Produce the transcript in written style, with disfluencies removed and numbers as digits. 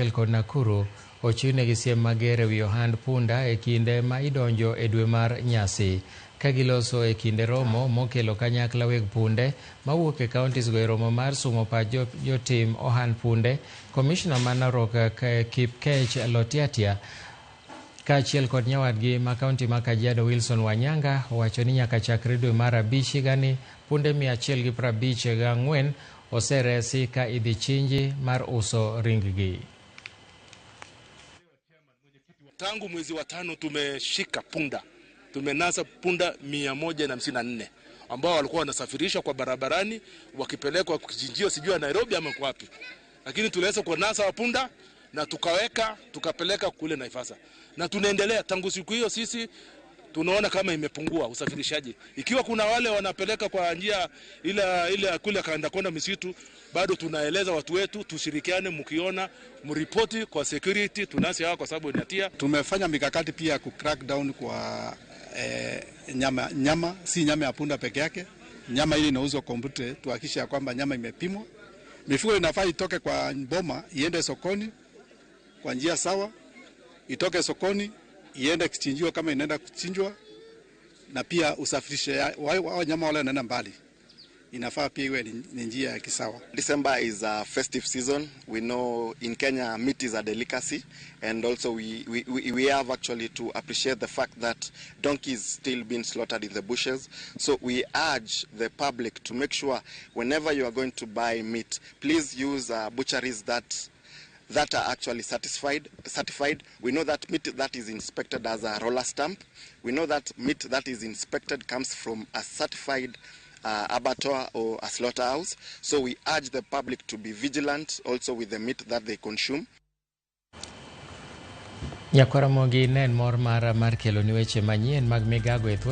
kod Nakuru ochiwne gi siem mager ewi ohand punda e kinde ma idonjo e dwe mar nyasi. Ka giloso e kinde romo mokelo kanyakla weg punde mawuok e kauntis go e romo mar sumo pach jotim ohand punde, Komishna ma Narok Kipkech Lotiatia kaachiel kod nyawadgi ma kaunti ma Kajiado Wilson Wanyanga owacho ni nyaka chakre dwe mar abich higani punde 154 oseresi ka idhi chinji mar uso ring-gi. Tangu mwezi wa 5 tumeshika punda. Tumenasa punda 154 ambao walikuwa wanasafirishwa kwa barabarani wakipelekwa kichinjio sijui Nairobi ama wapi. Lakini tuliweza kunasa wa punda na tukapeleka kule Naivasha. Na tunaendelea tangu siku hiyo sisi tunaona kama imepungua usafirishaji. Ikiwa kuna wale wanapeleka kwa njia ile kule kaenda misitu, bado tunaeleza watu wetu tushirikiane, mkiona mripoti kwa security tunasi hao kwa sababu inatia. Tumefanya mikakati pia ku crack down kwa nyama si nyama ya punda peke yake. Nyama ile inauzwa kombute, tuhakikisha kwamba nyama imepimwa. Mifugo inafaa itoke kwa boma iende sokoni kwa njia sawa, itoke sokoni iende kichinjiwa kama inaenda kuchinjwa, na pia usafirishe wanyama wale wanaenda mbali inafaa pia iwe ni njia ya kisawa. December is a festive season. We know in Kenya meat is a delicacy, and also we have actually to appreciate the fact that donkeys still being slaughtered in the bushes. So we urge the public to make sure whenever you are going to buy meat, please use butcheries that are actually certified. We know that meat that is inspected as a roller stamp. We know that meat that is inspected comes from a certified abattoir or a slaughterhouse. So we urge the public to be vigilant also with the meat that they consume. Nyakwara mogi nen mor mar kelo ni weche manyien mag migago e thuolo